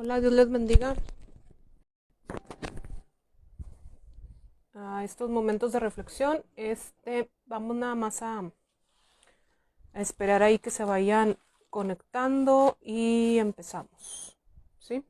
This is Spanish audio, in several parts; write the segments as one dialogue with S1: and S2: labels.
S1: Hola, Dios les bendiga. A estos momentos de reflexión, vamos nada más a esperar ahí que se vayan conectando y empezamos, ¿sí?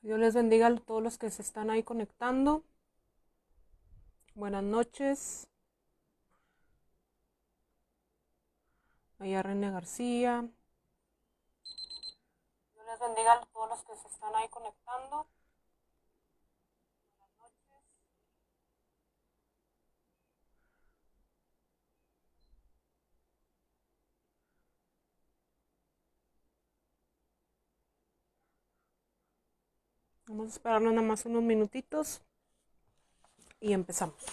S1: Dios les bendiga a todos los que se están ahí conectando. Buenas noches. Allá René García. Dios les bendiga a todos los que se están ahí conectando. Buenas noches. Vamos a esperar nada más unos minutitos y empezamos.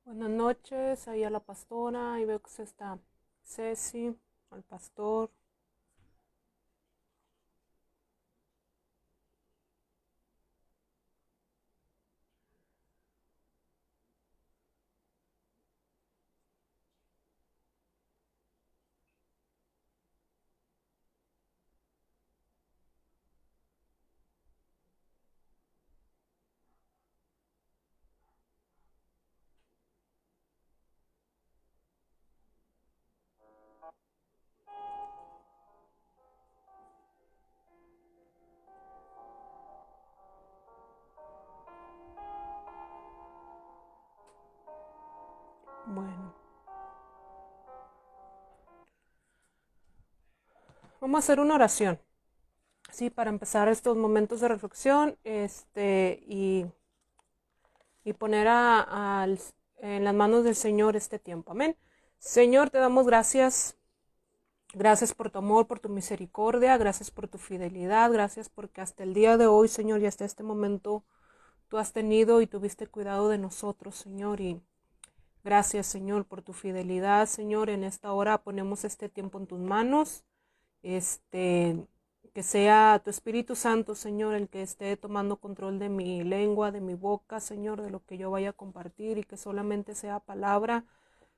S1: Buenas noches, ahí a la pastora, ahí veo que se está Ceci, al pastor. Bueno, vamos a hacer una oración, sí, para empezar estos momentos de reflexión, y poner en las manos del Señor este tiempo. Amén. Señor, te damos gracias. Gracias por tu amor, por tu misericordia, gracias por tu fidelidad, gracias porque hasta el día de hoy, Señor, y hasta este momento tú has tenido y tuviste cuidado de nosotros, Señor, y gracias, Señor, por tu fidelidad, Señor. En esta hora ponemos este tiempo en tus manos. Que sea tu Espíritu Santo, Señor, el que esté tomando control de mi lengua, de mi boca, Señor, de lo que yo vaya a compartir, y que solamente sea palabra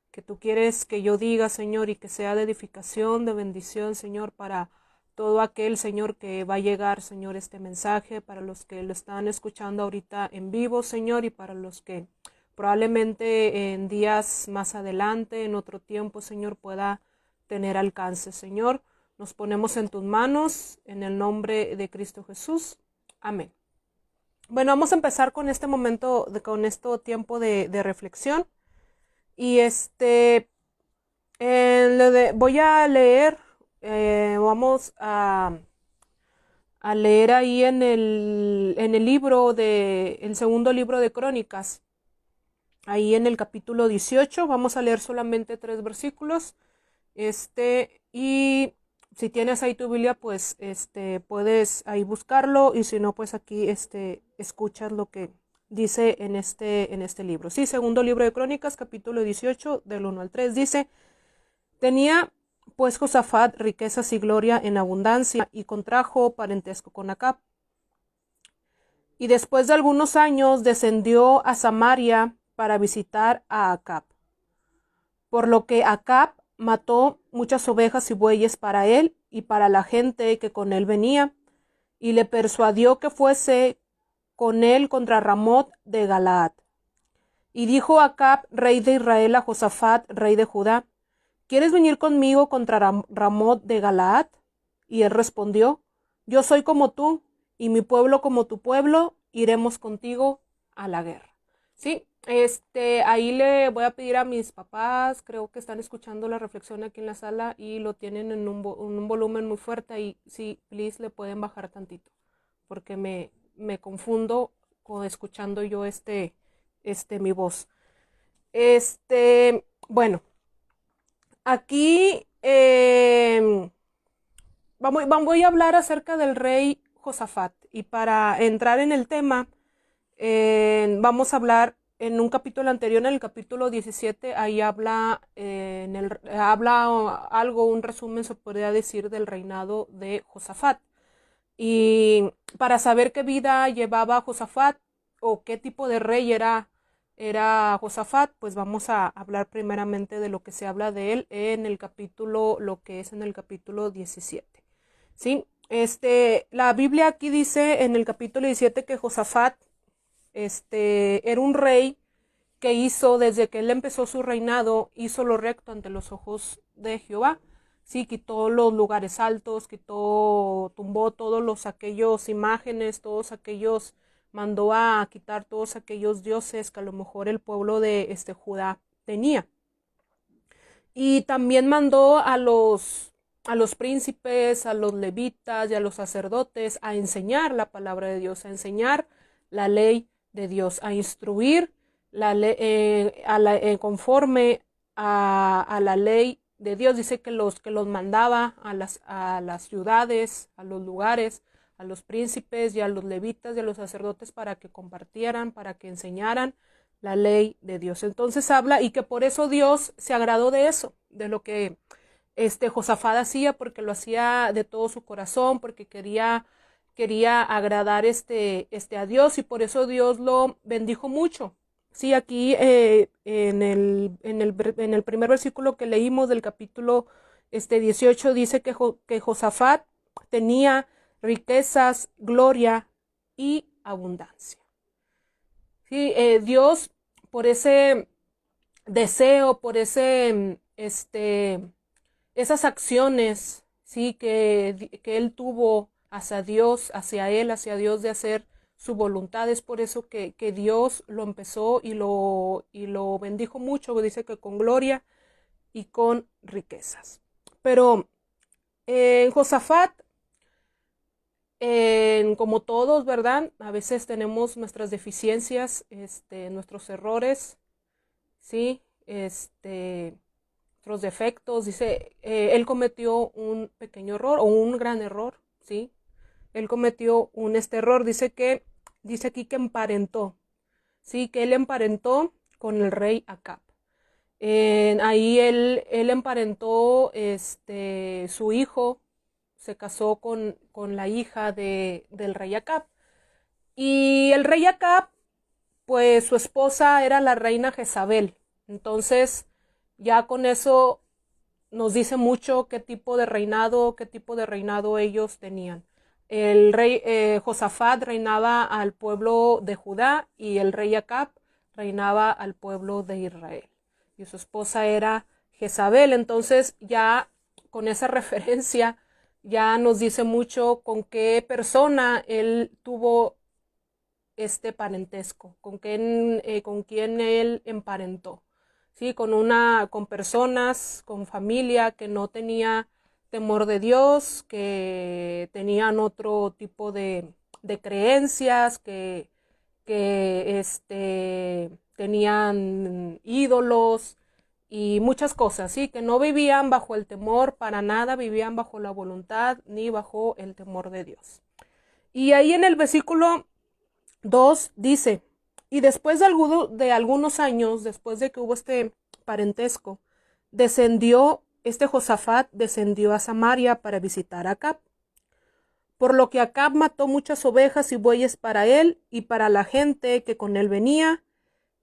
S1: que tú quieres que yo diga, Señor, y que sea de edificación, de bendición, Señor, para todo aquel, Señor, que va a llegar, Señor, este mensaje, para los que lo están escuchando ahorita en vivo, Señor, y para los que probablemente en días más adelante, en otro tiempo, Señor, pueda tener alcance, Señor. Nos ponemos en tus manos, en el nombre de Cristo Jesús. Amén. Bueno, vamos a empezar con este momento, con este tiempo de reflexión. Y voy a leer, vamos a leer ahí en el libro el segundo libro de Crónicas, ahí en el capítulo 18, vamos a leer solamente 3 versículos, y si tienes ahí tu Biblia, pues, puedes ahí buscarlo, y si no, pues aquí, escuchas lo que dice en este libro. Sí, segundo libro de Crónicas, capítulo 18, del 1 al 3, dice: tenía pues Josafat riquezas y gloria en abundancia, y contrajo parentesco con Acab. Y después de algunos años descendió a Samaria para visitar a Acab. Por lo que Acab mató muchas ovejas y bueyes para él y para la gente que con él venía, y le persuadió que fuese con él contra Ramot de Galaad. Y dijo Acab, rey de Israel, a Josafat, rey de Judá: ¿Quieres venir conmigo contra Ramot de Galaad? Y él respondió: Yo soy como tú, y mi pueblo como tu pueblo, iremos contigo a la guerra. Sí, ahí le voy a pedir a mis papás, creo que están escuchando la reflexión aquí en la sala y lo tienen en un volumen muy fuerte, y sí, please, le pueden bajar tantito, porque me confundo escuchando yo mi voz. Bueno, aquí voy a hablar acerca del rey Josafat, y para entrar en el tema, vamos a hablar en un capítulo anterior, en el capítulo 17, ahí habla, habla algo, un resumen se podría decir del reinado de Josafat. Y para saber qué vida llevaba Josafat o qué tipo de rey era Josafat, pues vamos a hablar primeramente de lo que se habla de él en el capítulo, lo que es en el capítulo 17. ¿Sí? La Biblia aquí dice en el capítulo 17 que Josafat era un rey que hizo, desde que él empezó su reinado, hizo lo recto ante los ojos de Jehová. Sí, quitó los lugares altos, tumbó todos aquellos imágenes, mandó a quitar todos aquellos dioses que a lo mejor el pueblo de Judá tenía. Y también mandó a los príncipes, a los levitas y a los sacerdotes a enseñar la palabra de Dios, a enseñar la ley de Dios, a instruir conforme a la ley de Dios. Dice que los mandaba a las ciudades, a los lugares, a los príncipes y a los levitas y a los sacerdotes para que compartieran, para que enseñaran la ley de Dios. Entonces habla, y que por eso Dios se agradó de eso, de lo que Josafat hacía, porque lo hacía de todo su corazón, porque quería agradar a Dios, y por eso Dios lo bendijo mucho. Sí, aquí en el primer versículo que leímos del capítulo 18 dice que Josafat tenía riquezas, gloria y abundancia. Sí, Dios, por ese deseo, por esas acciones, sí, que él tuvo hacia Dios, hacia Dios, de hacer su voluntad. Es por eso que Dios lo empezó y lo bendijo mucho. Dice que con gloria y con riquezas. Pero en Josafat, como todos, ¿verdad? A veces tenemos nuestras deficiencias, nuestros errores, ¿sí? Nuestros defectos. Dice, él cometió un pequeño error o un gran error, ¿sí? Él cometió un error. Dice aquí que emparentó, ¿sí? Que él emparentó con el rey Acab. Ahí él emparentó, su hijo se casó con la hija del rey Acab. Y el rey Acab, pues su esposa era la reina Jezabel. Entonces, ya con eso nos dice mucho qué tipo de reinado ellos tenían. El rey Josafat reinaba al pueblo de Judá, y el rey Acab reinaba al pueblo de Israel. Y su esposa era Jezabel. Entonces, ya con esa referencia, ya nos dice mucho con qué persona él tuvo este parentesco, con quién él emparentó. ¿Sí? Con personas, con familia que no tenía temor de Dios, que tenían otro tipo de creencias, que tenían ídolos y muchas cosas, ¿sí? Que no vivían bajo el temor, para nada vivían bajo la voluntad ni bajo el temor de Dios. Y ahí en el versículo 2 dice: y después de algunos años, después de que hubo este parentesco, Josafat descendió a Samaria para visitar a Acab. Por lo que Acab mató muchas ovejas y bueyes para él y para la gente que con él venía.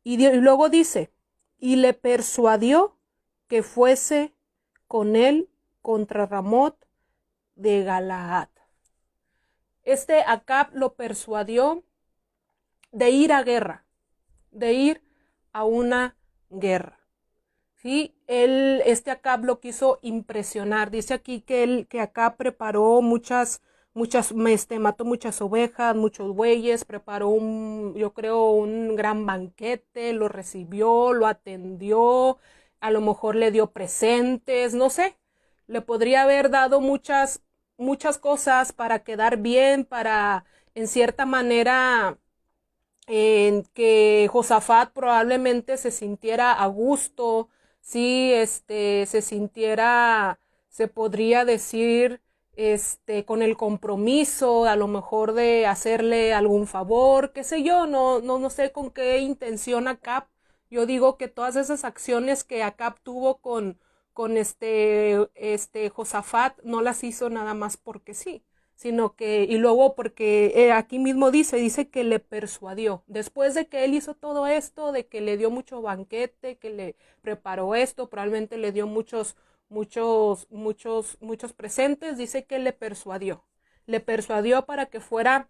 S1: Y luego dice: y le persuadió que fuese con él contra Ramot de Galaad. Acab lo persuadió de ir a guerra, de ir a una guerra. ¿Sí? Acab lo quiso impresionar. Dice aquí que Acab preparó mató muchas ovejas, muchos bueyes, preparó yo creo, un gran banquete, lo recibió, lo atendió, a lo mejor le dio presentes, no sé. Le podría haber dado muchas cosas para quedar bien, para, en cierta manera, en que Josafat probablemente se sintiera a gusto, sí, se sintiera, se podría decir, con el compromiso, a lo mejor de hacerle algún favor, qué sé yo, no sé con qué intención Acab. Yo digo que todas esas acciones que Acab tuvo con Josafat no las hizo nada más porque sí, sino que, y luego porque aquí mismo dice que le persuadió, después de que él hizo todo esto, de que le dio mucho banquete, que le preparó esto, probablemente le dio muchos presentes, dice que le persuadió para que fuera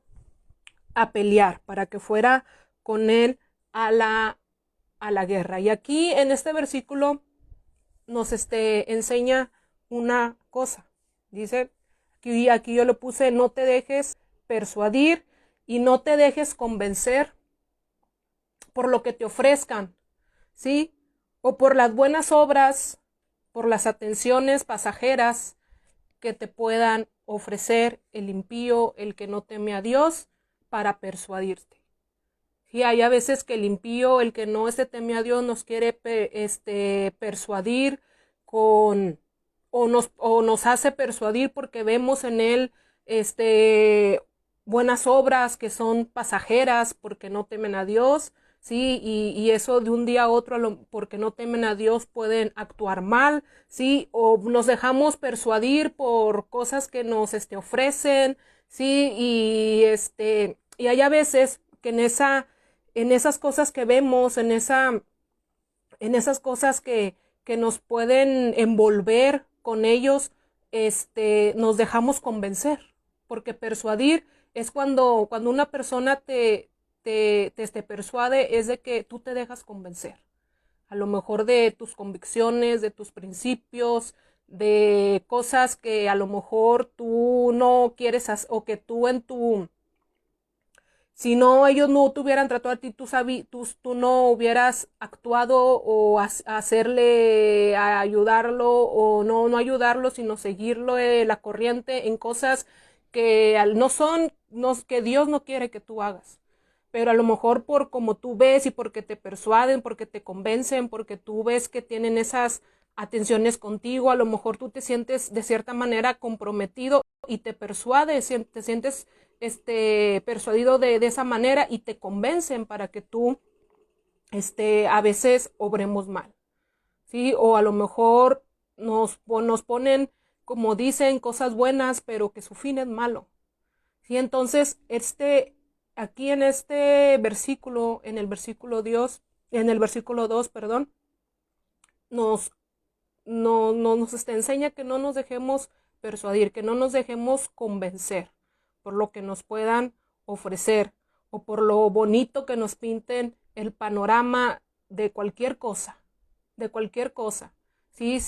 S1: a pelear, para que fuera con él a la guerra. Y aquí en este versículo nos enseña una cosa, dice, aquí yo le puse, no te dejes persuadir y no te dejes convencer por lo que te ofrezcan, ¿sí? O por las buenas obras, por las atenciones pasajeras que te puedan ofrecer el impío, el que no teme a Dios, para persuadirte. Sí, hay a veces que el impío, el que no teme a Dios, nos quiere persuadir o nos hace persuadir porque vemos en él buenas obras que son pasajeras porque no temen a Dios, sí, y eso de un día a otro porque no temen a Dios pueden actuar mal, sí, o nos dejamos persuadir por cosas que nos ofrecen, sí, y hay a veces que en esas cosas que vemos, en esas cosas que nos pueden envolver con ellos, nos dejamos convencer, porque persuadir es cuando una persona te persuade, es de que tú te dejas convencer, a lo mejor de tus convicciones, de tus principios, de cosas que a lo mejor tú no quieres hacer, o que tú si no, ellos no te hubieran tratado a ti, tú no hubieras actuado o hacerle, a ayudarlo, o no ayudarlo, sino seguirlo la corriente en cosas que que Dios no quiere que tú hagas. Pero a lo mejor por como tú ves y porque te persuaden, porque te convencen, porque tú ves que tienen esas atenciones contigo, a lo mejor tú te sientes de cierta manera comprometido y te persuades, te sientes persuadido de esa manera y te convencen para que tú a veces obremos mal, ¿sí? O a lo mejor nos ponen, como dicen, cosas buenas, pero que su fin es malo, ¿sí? Entonces, aquí en este versículo, en el versículo 2, perdón, nos enseña que no nos dejemos persuadir, que no nos dejemos convencer por lo que nos puedan ofrecer o por lo bonito que nos pinten el panorama de cualquier cosa, ¿sí?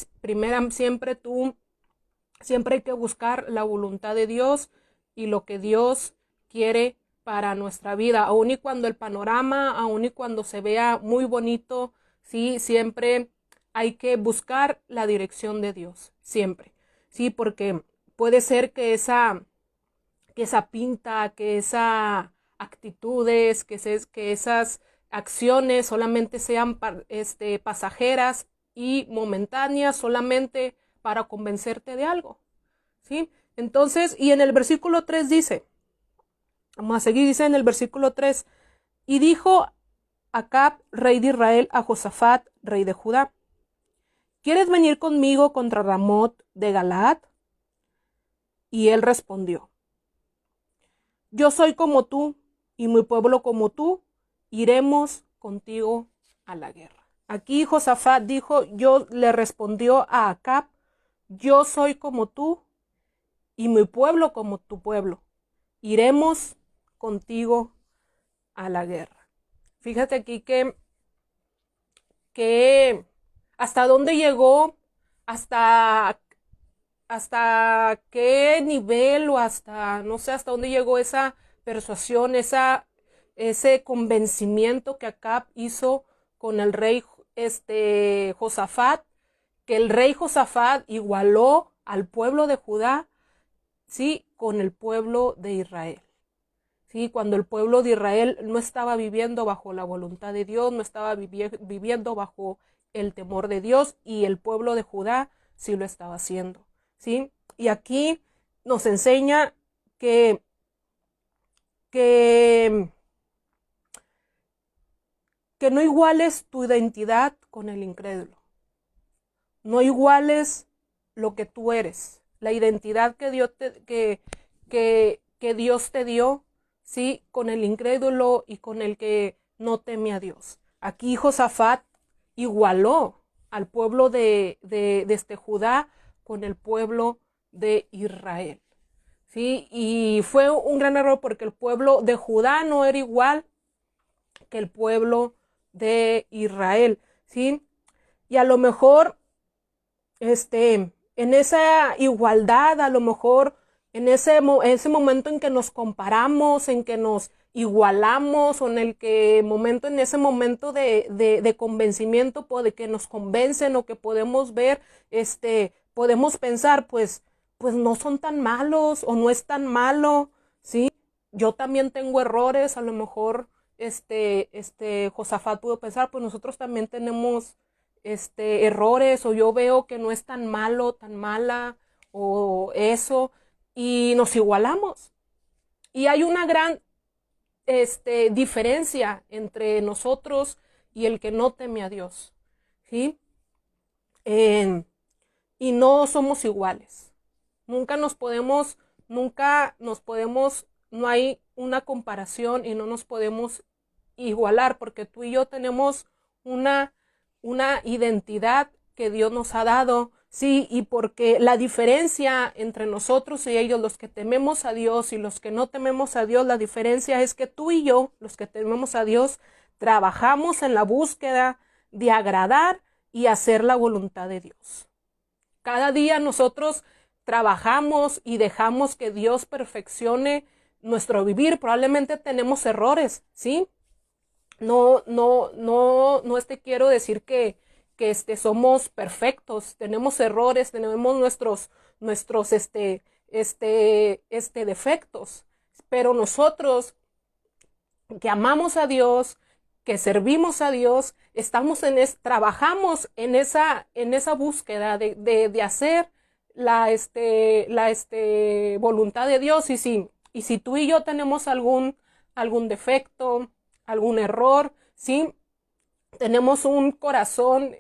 S1: Siempre hay que buscar la voluntad de Dios y lo que Dios quiere para nuestra vida, aun y cuando el panorama, aun y cuando se vea muy bonito, sí, siempre hay que buscar la dirección de Dios, siempre, sí, porque puede ser que esa pinta, que esas actitudes, que esas acciones solamente sean pasajeras y momentáneas, solamente para convencerte de algo, ¿sí? Entonces, y en el versículo 3 dice, vamos a seguir, dice en el versículo 3, y dijo Acab, rey de Israel, a Josafat, rey de Judá, ¿quieres venir conmigo contra Ramot de Galaad? Y él respondió, yo soy como tú y mi pueblo como tú, iremos contigo a la guerra. Aquí Josafat le respondió a Acab yo soy como tú y mi pueblo como tu pueblo. Iremos contigo a la guerra. Fíjate aquí que hasta dónde llegó, hasta, hasta qué nivel o hasta, no sé, hasta dónde llegó esa persuasión, ese convencimiento que Acab hizo con el rey Josafat, que el rey Josafat igualó al pueblo de Judá, sí, con el pueblo de Israel. Sí, cuando el pueblo de Israel no estaba viviendo bajo la voluntad de Dios, no estaba viviendo bajo el temor de Dios, y el pueblo de Judá sí lo estaba haciendo. ¿Sí? Y aquí nos enseña que, que, que no iguales tu identidad con el incrédulo. No iguales lo que tú eres, la identidad que Dios te dio, ¿sí? Con el incrédulo y con el que no teme a Dios. Aquí Josafat igualó al pueblo de Judá con el pueblo de Israel. ¿Sí? Y fue un gran error porque el pueblo de Judá no era igual que el pueblo de Israel. ¿Sí? Y a lo mejor en esa igualdad, a lo mejor en ese momento en que nos comparamos, en que nos igualamos, o en ese momento de convencimiento, de que nos convencen, o que podemos ver, podemos pensar, pues no son tan malos, o no es tan malo, ¿sí? Yo también tengo errores, a lo mejor, Josafat pudo pensar, pues nosotros también tenemos errores, o yo veo que no es tan malo, tan mala, o eso, y nos igualamos. Y hay una gran diferencia entre nosotros y el que no teme a Dios. ¿Sí? Y no somos iguales. Nunca nos podemos, no hay una comparación y no nos podemos igualar, porque tú y yo tenemos una identidad que Dios nos ha dado, sí, y porque la diferencia entre nosotros y ellos, los que tememos a Dios y los que no tememos a Dios, la diferencia es que tú y yo, los que tememos a Dios, trabajamos en la búsqueda de agradar y hacer la voluntad de Dios. Cada día nosotros trabajamos y dejamos que Dios perfeccione nuestro vivir. Probablemente tenemos errores, ¿sí? No quiero decir que somos perfectos, tenemos errores, tenemos nuestros defectos, pero nosotros que amamos a Dios, que servimos a Dios, trabajamos en esa búsqueda de hacer la voluntad de Dios. Y si tú y yo tenemos algún defecto, algún error, ¿sí? Tenemos un corazón,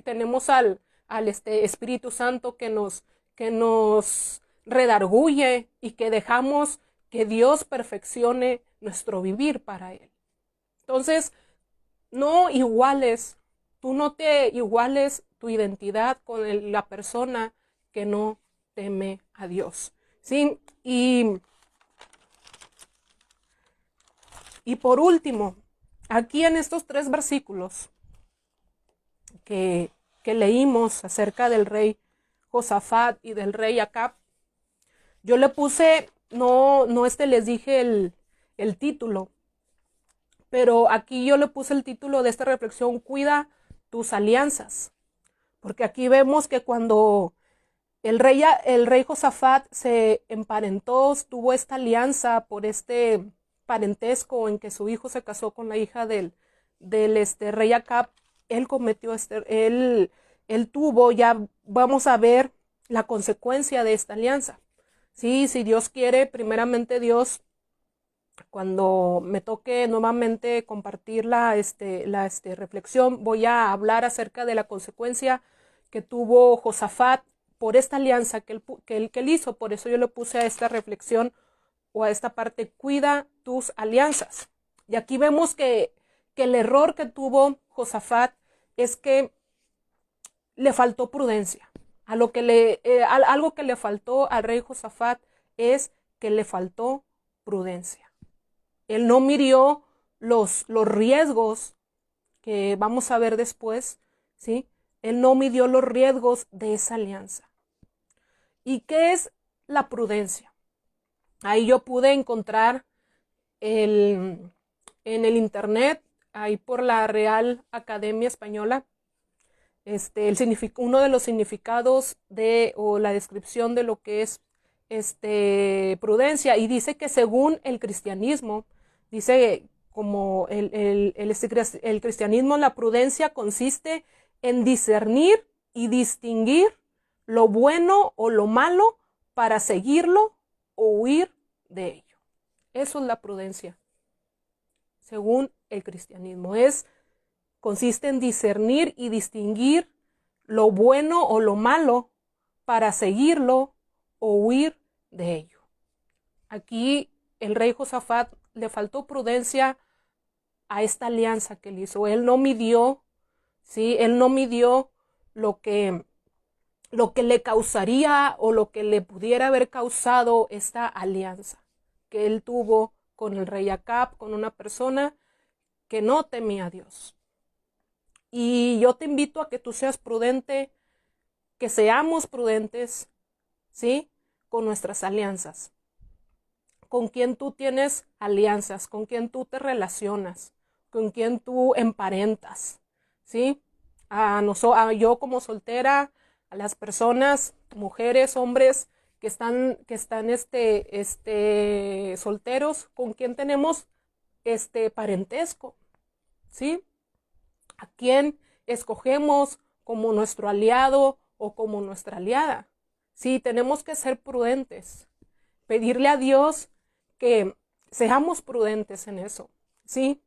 S1: tenemos al Espíritu Santo que nos redarguye, y que dejamos que Dios perfeccione nuestro vivir para Él. Entonces, tú no te iguales tu identidad con la persona que no teme a Dios. ¿Sí? Y por último, aquí en estos 3 versículos que leímos acerca del rey Josafat y del rey Acab, yo le puse, no les dije el título, pero aquí yo le puse el título de esta reflexión: cuida tus alianzas. Porque aquí vemos que cuando el rey Josafat se emparentó, tuvo esta alianza por este parentesco en que su hijo se casó con la hija del rey Acab, él cometió él tuvo, ya vamos a ver la consecuencia de esta alianza. Sí, si Dios quiere, primeramente Dios, cuando me toque nuevamente compartir la reflexión, voy a hablar acerca de la consecuencia que tuvo Josafat por esta alianza que él hizo. Por eso yo le puse a esta reflexión, o a esta parte: cuida tus alianzas. Y aquí vemos que el error que tuvo Josafat es que le faltó prudencia. algo que le faltó al rey Josafat es que le faltó prudencia. Él no midió los riesgos que vamos a ver después, ¿sí? Él no midió los riesgos de esa alianza. ¿Y qué es la prudencia? Ahí yo pude encontrar en el internet, ahí por la Real Academia Española, uno de los significados o la descripción de lo que es prudencia, y dice que según el cristianismo, dice como el cristianismo, la prudencia consiste en discernir y distinguir lo bueno o lo malo para seguirlo o huir de ello. Eso es la prudencia, según el cristianismo. Consiste en discernir y distinguir lo bueno o lo malo para seguirlo o huir de ello. Aquí el rey Josafat le faltó prudencia a esta alianza que él hizo. Él no midió, ¿sí? Él no midió lo que le causaría o lo que le pudiera haber causado esta alianza que él tuvo con el rey Acab, con una persona que no temía a Dios. Y yo te invito a que tú seas prudente, que seamos prudentes, ¿sí? Con nuestras alianzas. Con quien tú tienes alianzas, con quien tú te relacionas, con quien tú emparentas, ¿sí? Yo como soltera, a las personas, mujeres, hombres que están solteros, con quien tenemos parentesco, ¿sí? A quién escogemos como nuestro aliado o como nuestra aliada. Sí, tenemos que ser prudentes, pedirle a Dios que seamos prudentes en eso, ¿sí?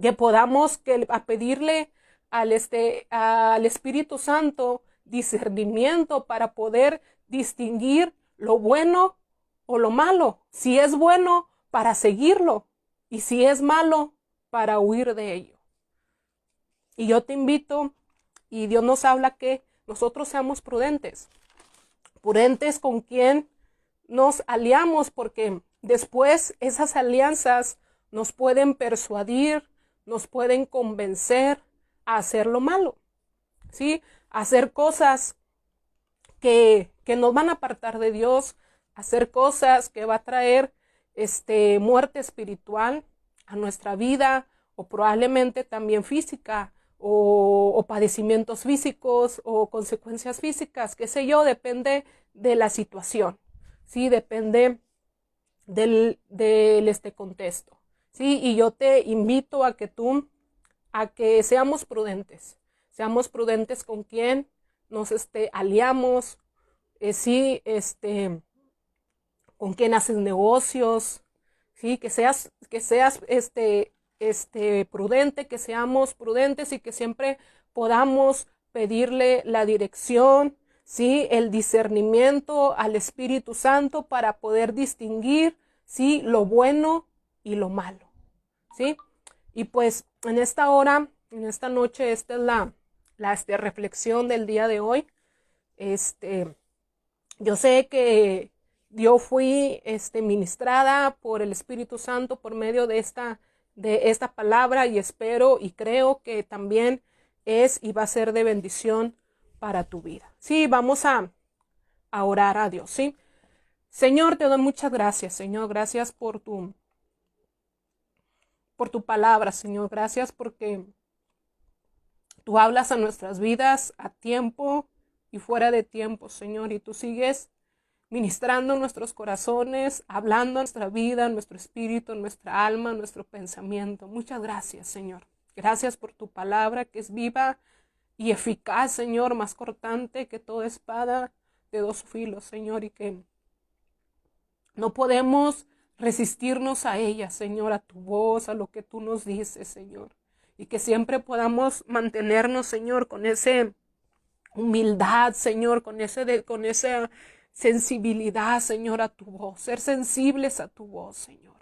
S1: Que podamos pedirle al Espíritu Santo discernimiento para poder distinguir lo bueno o lo malo. Si es bueno, para seguirlo, y si es malo, para huir de ello. Y yo te invito, y Dios nos habla que nosotros seamos prudentes. Prudentes con quien nos aliamos, porque después esas alianzas nos pueden persuadir, nos pueden convencer a hacer lo malo, ¿sí? A hacer cosas que nos van a apartar de Dios, hacer cosas que va a traer muerte espiritual a nuestra vida, o probablemente también física, o padecimientos físicos, o consecuencias físicas, qué sé yo, depende de la situación, ¿sí? Depende del contexto, ¿sí? Y yo te invito a que seamos prudentes con quien nos aliamos, sí, con quien haces negocios, sí, que seas prudente, que seamos prudentes y que siempre podamos pedirle la dirección, ¿sí? El discernimiento al Espíritu Santo para poder distinguir, ¿sí? Lo bueno y lo malo, ¿sí? Y pues en esta hora, en esta noche, esta es la reflexión del día de hoy. Yo sé que yo fui ministrada por el Espíritu Santo por medio de esta palabra, y espero y creo que también es y va a ser de bendición para tu vida. Sí, vamos a orar a Dios, ¿sí? Señor, te doy muchas gracias, Señor. Gracias por tu palabra, Señor. Gracias porque tú hablas a nuestras vidas a tiempo y fuera de tiempo, Señor. Y tú sigues ministrando nuestros corazones, hablando a nuestra vida, nuestro espíritu, nuestra alma, nuestro pensamiento. Muchas gracias, Señor. Gracias por tu palabra que es viva y eficaz, Señor, más cortante que toda espada de dos filos, Señor, y que no podemos resistirnos a ella, Señor, a tu voz, a lo que tú nos dices, Señor. Y que siempre podamos mantenernos, Señor, con esa humildad, Señor, con esa sensibilidad, Señor, a tu voz. Ser sensibles a tu voz, Señor.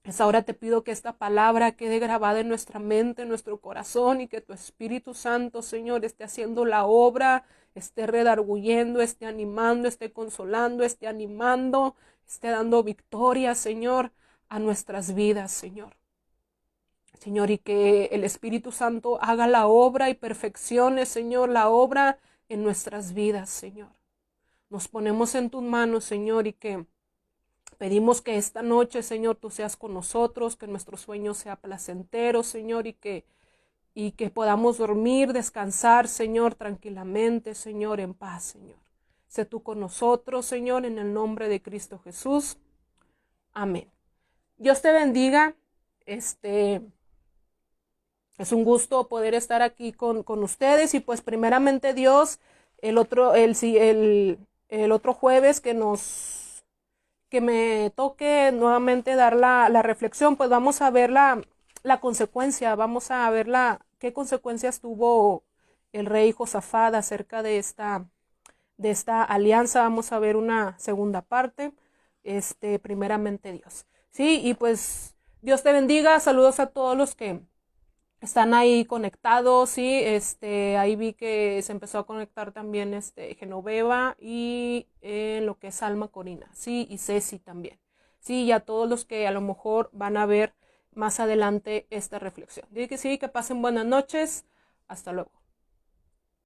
S1: Es ahora te pido que esta palabra quede grabada en nuestra mente, en nuestro corazón, y que tu Espíritu Santo, Señor, esté haciendo la obra, esté redarguyendo, esté animando, esté consolando, esté animando, esté dando victoria, Señor, a nuestras vidas, Señor. Señor, y que el Espíritu Santo haga la obra y perfeccione, Señor, la obra en nuestras vidas, Señor. Nos ponemos en tus manos, Señor, y que pedimos que esta noche, Señor, tú seas con nosotros, que nuestro sueño sea placentero, Señor, y que podamos dormir, descansar, Señor, tranquilamente, Señor, en paz, Señor. Sé tú con nosotros, Señor, en el nombre de Cristo Jesús. Amén. Dios te bendiga. Es un gusto poder estar aquí con ustedes, y pues primeramente Dios, el otro jueves que me toque nuevamente dar la reflexión, pues vamos a ver la consecuencia, vamos a ver qué consecuencias tuvo el rey Josafat acerca de esta alianza. Vamos a ver una segunda parte, primeramente Dios. Sí, y pues Dios te bendiga. Saludos a todos los que están ahí conectados, sí, ahí vi que se empezó a conectar también Genoveva, y lo que es Alma Corina, sí, y Ceci también, sí, y a todos los que a lo mejor van a ver más adelante esta reflexión. Dile que sí, que pasen buenas noches, hasta luego.